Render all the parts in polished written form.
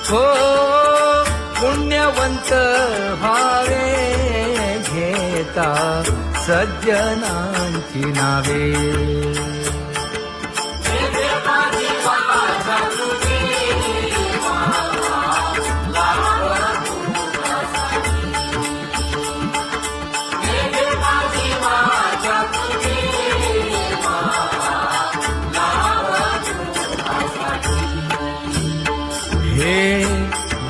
हो पुण्यवंत व्हावे घेता सज्जनांची नावे. हे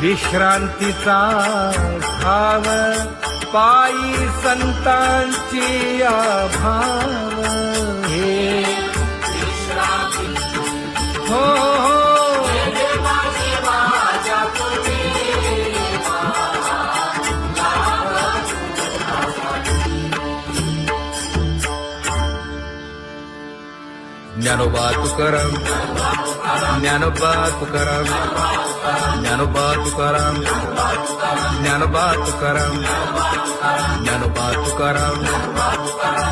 विश्रांतीचा भाव पायी संतांची भाव. हे हो ज्ञानोबा तुकाराम, ज्ञानोबा तुकाराम, ज्ञानोबा तुकाराम, ज्ञानोबा तुकाराम, ज्ञानोबा तुकाराम,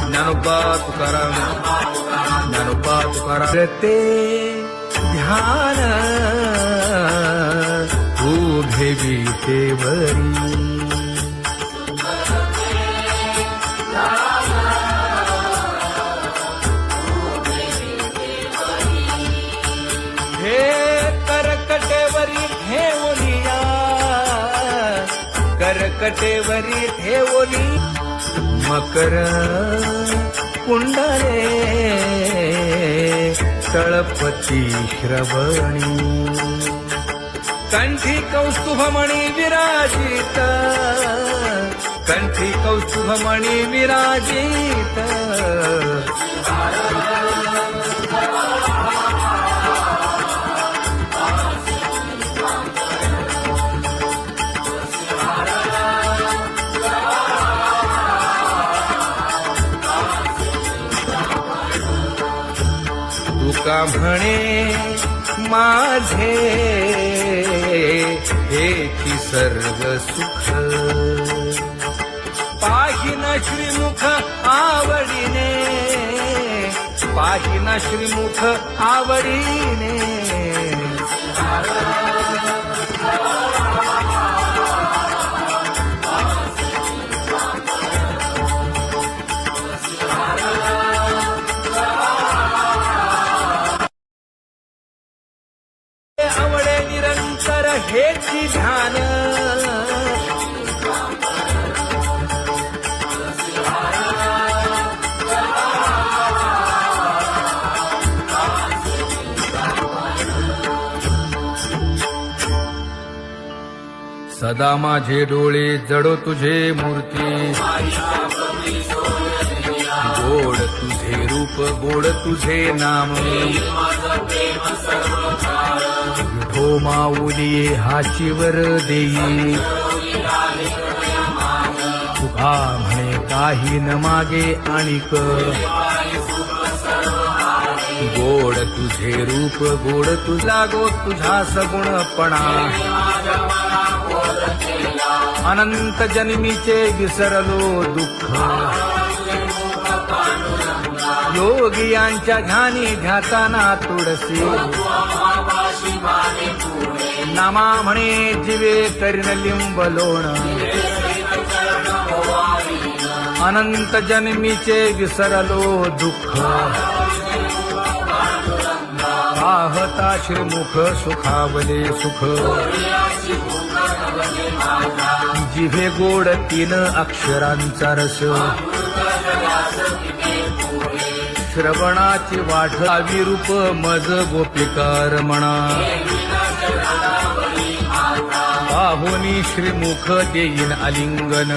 ज्ञानोबा तुकाराम, ज्ञानोबा तुकाराम. ते ध्यान उभे विटेवरी करकटेवरी ठेवलिया, करकटेवरी ठेवली मकर कुंडले तळपती श्रवणी. कंठी कौस्तुभमणी विराजित, कंठी कौस्तुभमणी विराजित. तुका म्हणे माझे हेची सर्व सुख, पाहिन श्रीमुख आवडीने, पाहिन श्रीमुख आवडीने. आवडे निरंतर हेची ध्यान, सदा माझे डोळे जडो तुझे मूर्ती. गोड तुझे रूप, गोड तुझे नाम. विठो माऊली हाचीवर देई, तुका म्हणे काही न मागे आणिक. गोड तुझे रूप, गोड तुझा गो तुझा सगुणपणा. अनंत जन्मीचे विसरलो दुःख, योगियांच्या ध्यानी ध्याताना तुळसी. नामा म्हणे जीवे करीन लिंबलोण, अनंत जन्मीचे विसरलो दुःख. पाहता श्रीमुख सुखावले सुख, जिभे गोड 3 अक्षरांचा रस. श्रवणाची वाढ विरूप मज गोपिकार म्हणा. पाहुनी श्रीमुख देईन आलिंगन,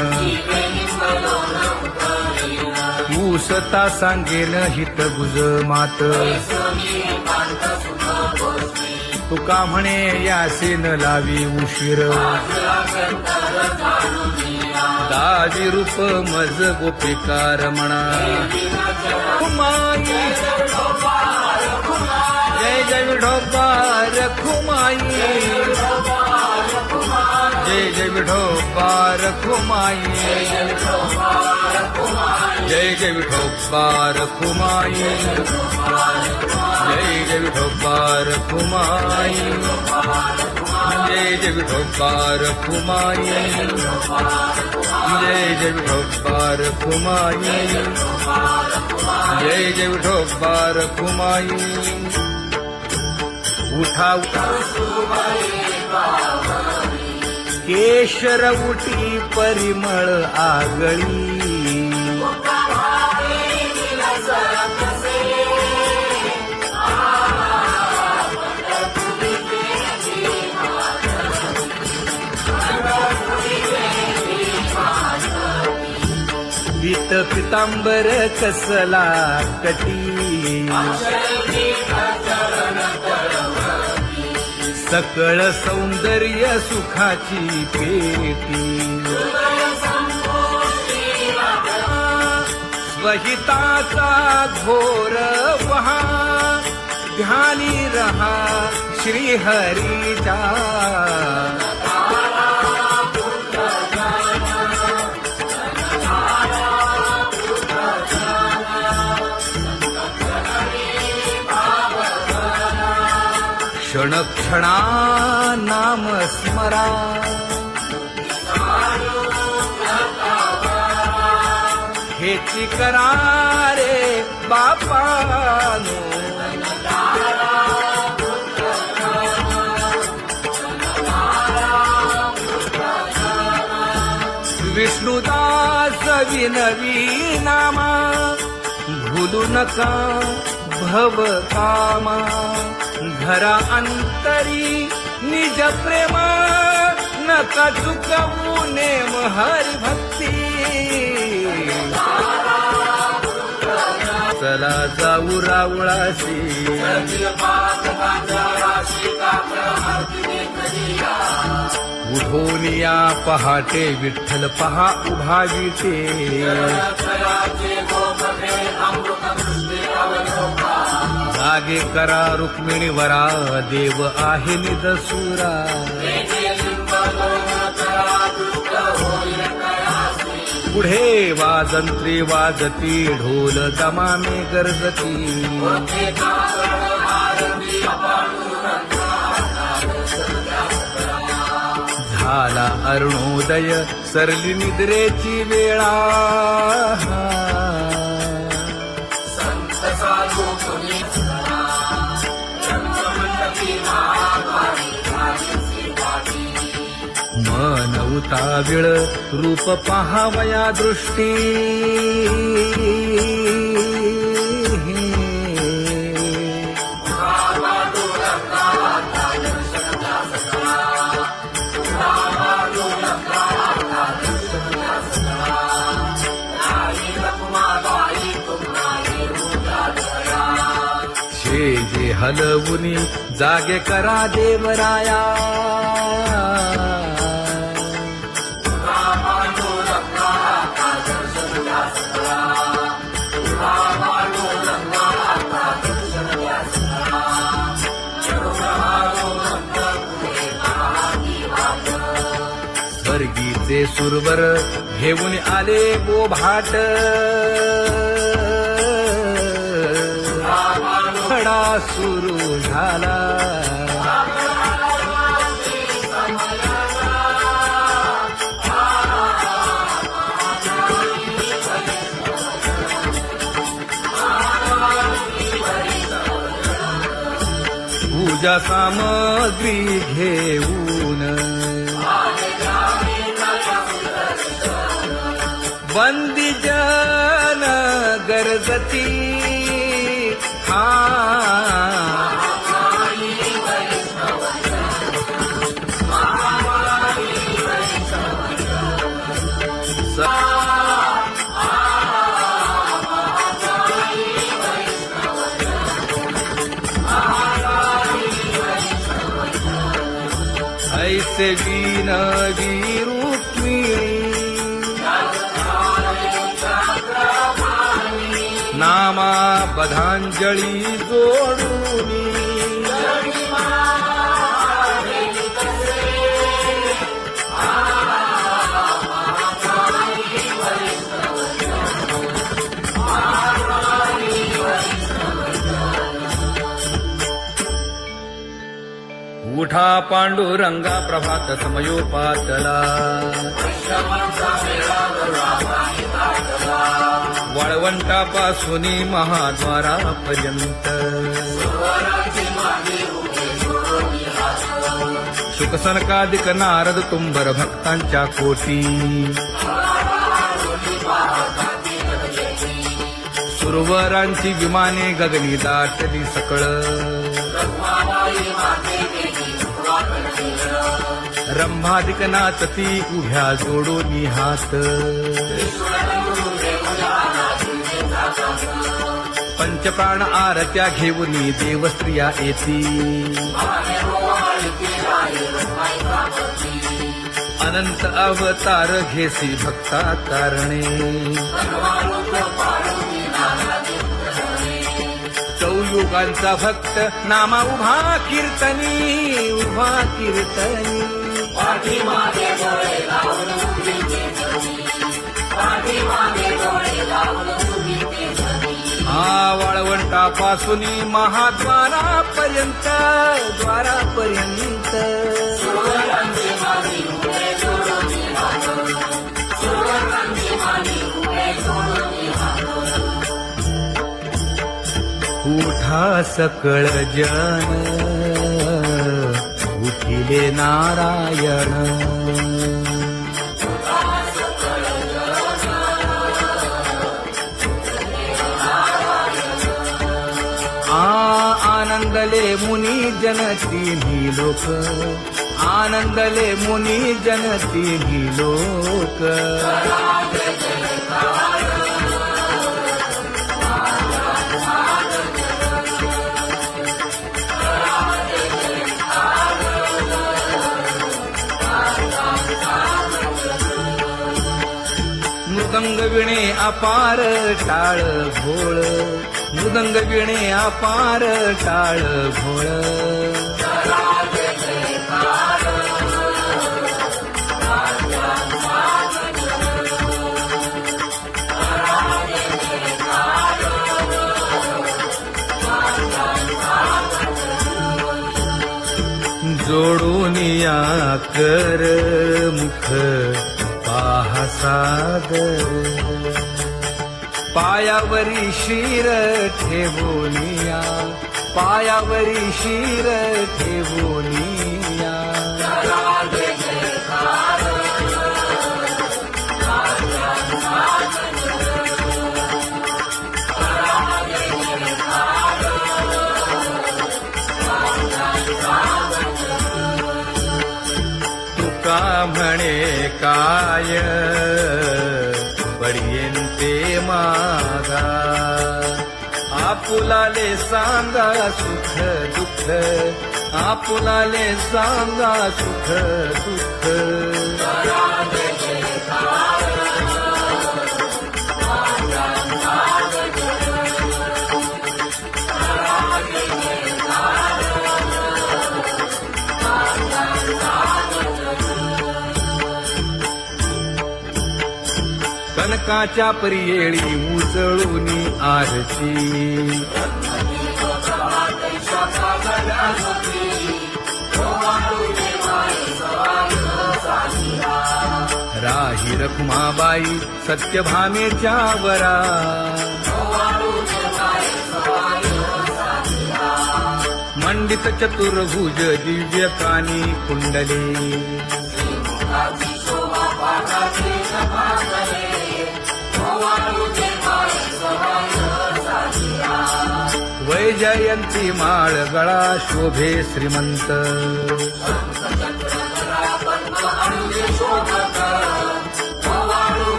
ऊसता सांगेन हित गुज मात. तुका म्हणे यासीन लावी उशीर, दावी रूप मज गोपिकार म्हणा. जय जय विठोबा रखुमाई, जय जय विठोबा रखुमाई जय जय विठोबा रखुमाई जय जय विठोबा रखुमाई जय जय विठोबा रखुमाई जय जय विठोबा रखुमाई जय जय विठोबा रखुमाई उठा केशर उठी परिमळ आगळी पीत पितांबर कसला कटी सकळ सौंदर्य सुखाची पेटी स्वहिताचा घोर वहा ध्यानी रहा श्रीहरीचा क्षण क्षणा नाम स्मरा हेची करा रे बापानो विष्णुदास विनवी नामा भूलू नका भव कामा घरा अंतरी निज प्रेमा नका चुकवू नेम हरी भक्ती चला जाऊ रावळाशी उठून या पहाटे विठ्ठल पहा उभा विटे जागे करा रुक्मिणी वरा देव आहे निदसुरा पुढे वाजंत्री वाजती ढोल दमामे गरजती झाला अरुणोदय सरली निद्रेची वेळा मन उताविळ रूप पहावया दृष्टी जे हलवुनी जागे करा देवराया स्वर्गीचे सुरवर घेऊन आले गोभाट खडा सुरू झाला पूजा सामग्री घेऊन बंदी जन गरजती ऐसे विनवी रुक्मिणी नामा बधांजळी जोडूनी मोठा पांडुरंगा प्रभात समयोपातला वाळवंटापासून महाद्वारापर्यंत शुकसनकादिक नारद तुंबर भक्तांच्या कोटी सुरवरांची विमाने गगनी दाटली सकळ रंभादिक नाचती उभ्या जोडोनी हात पंचप्राण आरत्या घेऊनी देवस्त्रिया येती अनंत अवतार घेसी भक्ता तारणे चौयुगांचा भक्त नामा उभा कीर्तनी उभा कीर्तनी वाळवंटापासून महाद्वारापर्यंत द्वारापर्यंत उठा सकळ जन उठिले नारायण आनंदले मुनी जन तिन्ही लोक आनंदले मुनी जन तिन्ही लोक मृदंग विणे अपार टाळ भोळ मृदंग विणे अपार टाळ भोळ जोडूनिया कर मुख पाहा सादर पायावरी शिर ठेवोनिया पायावरी शिर ठेवोनिया तुका म्हणे काय बडियेंते मागा आपुलाले सांगा सुख दुःख आपुलाले सांगा सुख दुःख कनकाच्या परियेळी उजळूनी आरती राही रखुमाबाई सत्यभामेच्या वरा मंडित चतुर्भुज दिव्य कानी कुंडले वैजयंती माळ गळा शोभे श्रीमंत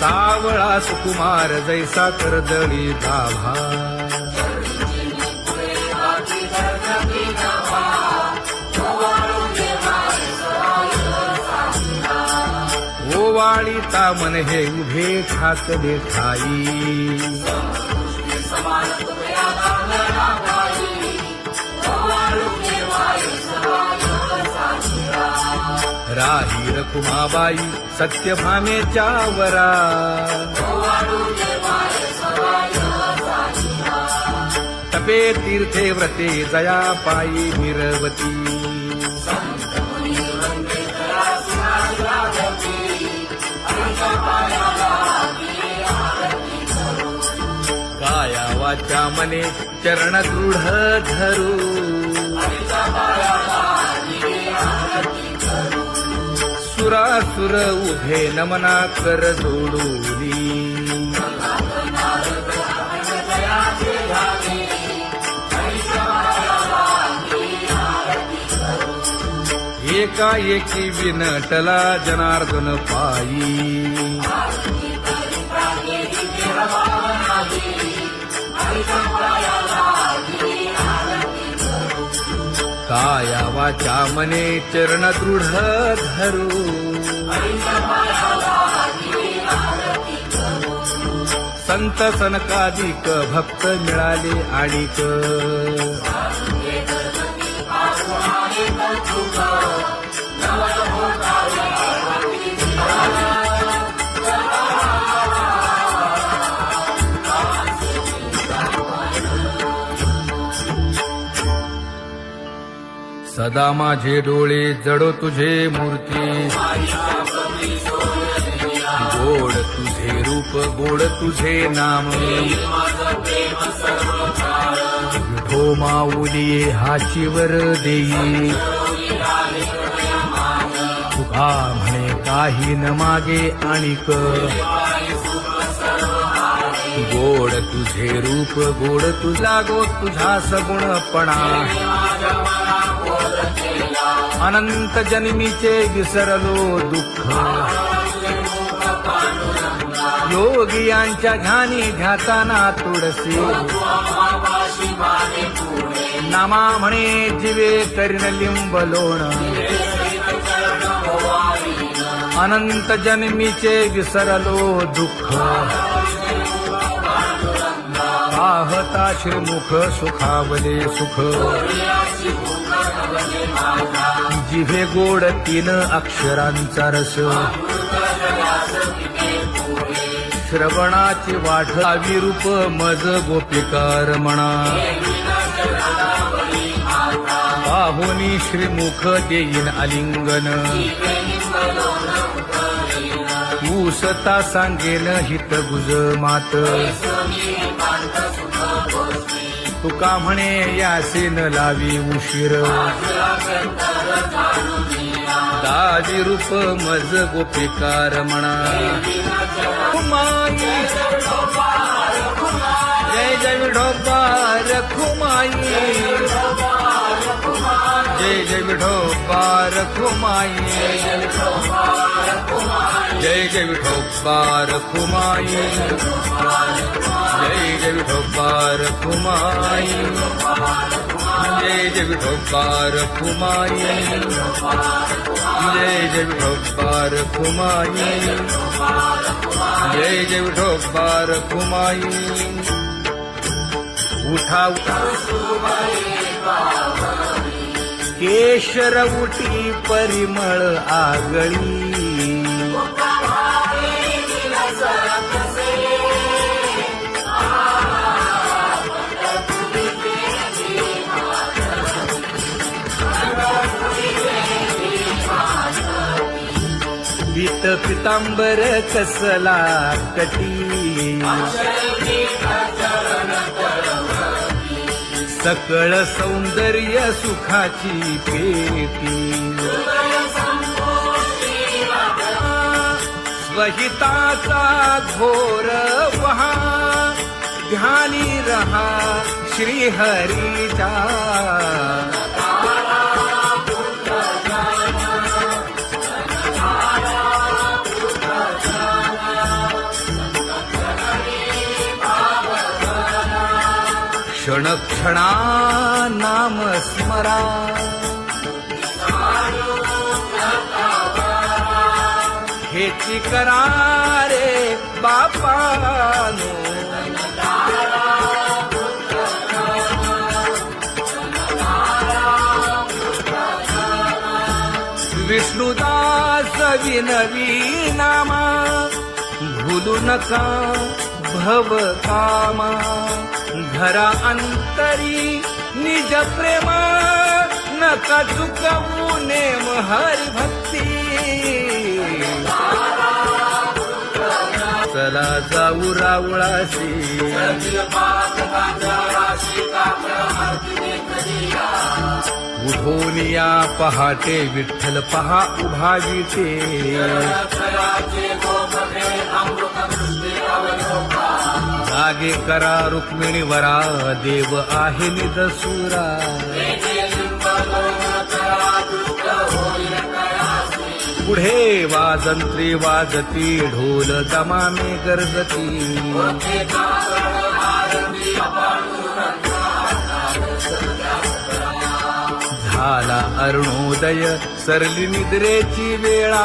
सावळा सुकुमार जैसा कर्दळी गाभा ओवाळीता मन हे उभे ठाकले ठाई राही रखुमाबाई सत्यभामेच्या वरा जपे तीर्थे व्रते जया पायी मिरवती काया वाचा मने चरण दृढ धरू सुरासुर उभे नमना कर जोडूनी एकाएकी विनटला जनार्दन पायी काया वाचा मने चरण दृढ धरू संत सनकादिक भक्त मिळाले आणिक सदा माझे डोळे जडो तुझे मूर्ती गोड तुझे रूप गोड तुझे नाम विठो माऊली हाचीवर देई तुका म्हणे काही न मागे आणिक गोड तुझे रूप गोड तुझा गो तुझा सगुणपणा अनंत जन्मीचे विसरलो दुःख योगियांच्या ध्यानी ध्याताना तुळसी नामा म्हणे जीवे करीन लिंबलोण अनंत जन्मीचे विसरलो दुःख पाहता श्रीमुख सुखावले सुख जिभे गोड तीन अक्षरांचा रस श्रवणाची वाढ विरूप मज गोपिकार म्हणा पाहुनी श्रीमुख देईन आलिंगन ऊसता सांगेन हित गुज मात तुका म्हणे यासीन लावी उशीर दावी रूप मज गोपिकार म्हणा खुमाई जय जय विठोबार खुमाई जय जय विठोबार खुमाई जय जय विठोबार खुमाई जय जय विठोबार खुमाई जय जय विठोबार खुमाई जय जय विठोबार खुमाई जय जय विठोबार खुमाई उठा केशर उठी परिमळ आगळी पीत पितांबर कसला कटी सकळ सौंदर्य सुखाची पेटी स्वहिताचा घोर वहा ध्यानी रहा श्रीहरीचा क्षण क्षणा नाम स्मरा हेची करा रे बापानो विष्णुदास विनवी नामा भूलू नका भव कामा घरा अंतरी निज प्रेम नका चुकवू नेम हरी भक्ती चला जाऊ रावळाशी उठून या पहाटे विठ्ठल पहा उभा विटे जागे करा रुक्मिणी वरा देव आहे निदसुरा पुढे वाजंत्री वाजती ढोल दमामे गरजती झाला अरुणोदय सरली निद्रेची वेळा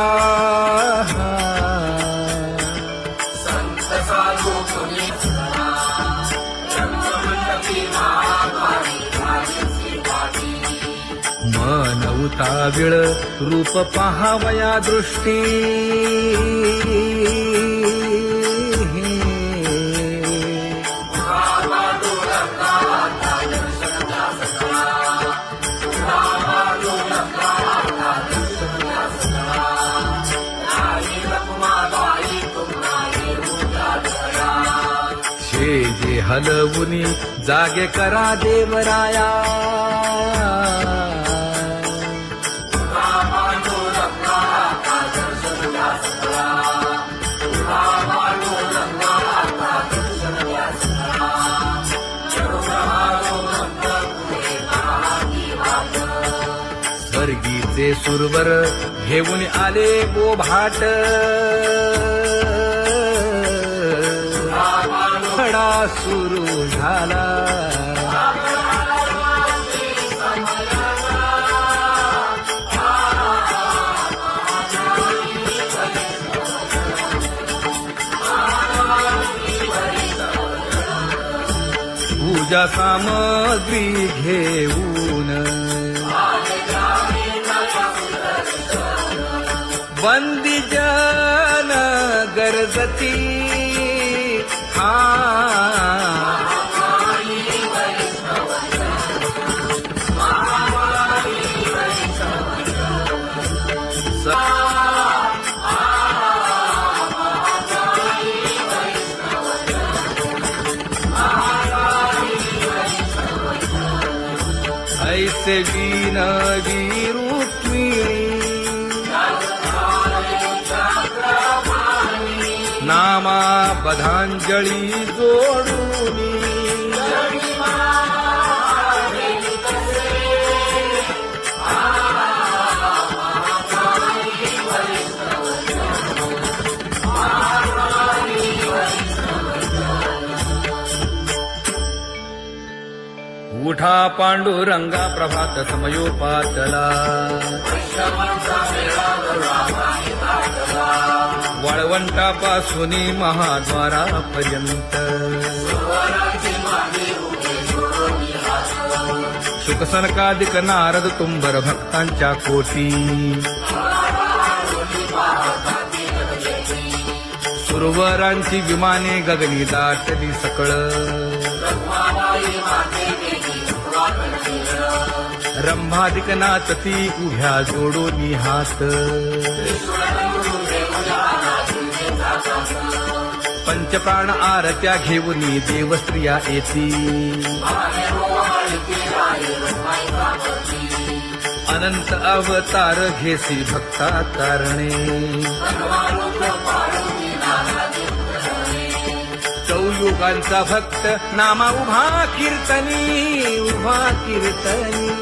मन उताविळ रूप पहावया दृष्टी जे हलवुनी जागे करा देवराया स्वर्गीचे सुरवर घेऊन आले गोभाट खडा सुरू झाला पूजा सामग्री घेऊन बंदी जन गरजती ऐसे विनवी रुक्मिणी नामा बधांजळी जोडूनी उठा पांडुरंगा प्रभात समयोपातला वाळवंटापासून महाद्वारापर्यंत शुकसनकादिक नारद तुंबर भक्तांच्या कोटी सुरवरांची विमाने गगनी दाटली सकळ रंभादिक नाचती उभ्या जोडोनी हात पंचप्राण आरत्या घेऊनी देवस्त्रिया येती अनंत अवतार घेसी भक्ता तारणे चौयुगांचा भक्त नामा उभा कीर्तनी उभा कीर्तनी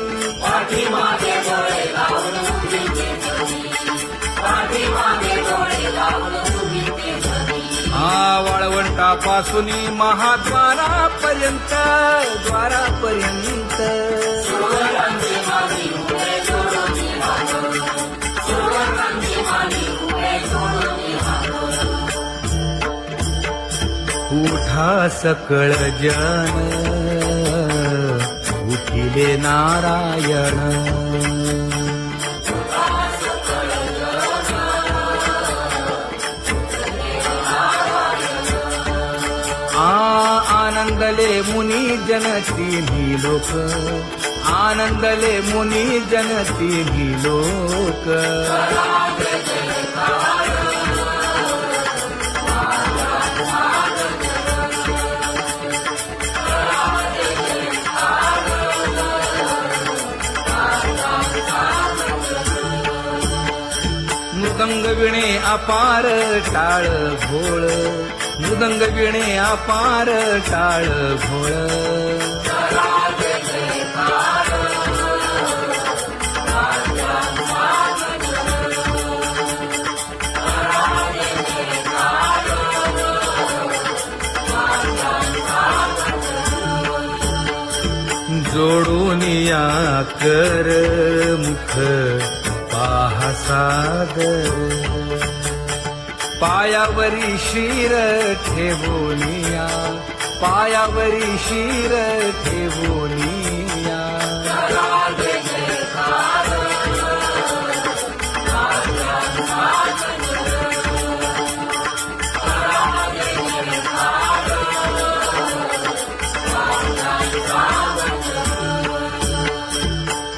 वाळवंटापासून महाद्वारापर्यंत द्वारापर्यंत उठा सकळ जन उठिले नारायण आनंदले मुनी जन तिन्ही लोक आनंदले मुनी जन तिन्ही लोक मृदंग विणे अपार टाळ भोळ मृदंग विणे अपार टाळ भोळ जोडून या कर मुख पाहा सादर पायावरी शिर ठेवोनिया पायावरी शिर ठेवोनिया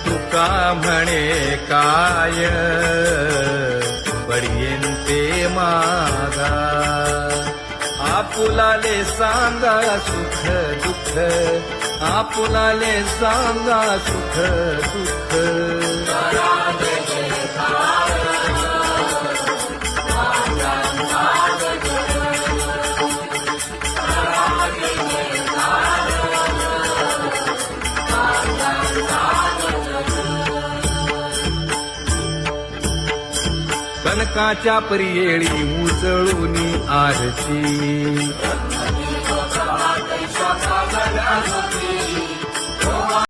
तुका म्हणे काय बडियेन ते मागा आपुलाले सांगा सुख दुःख आपुलाले सांगा सुख दुःख कनकाच्या परियेळी उजळूनी आरती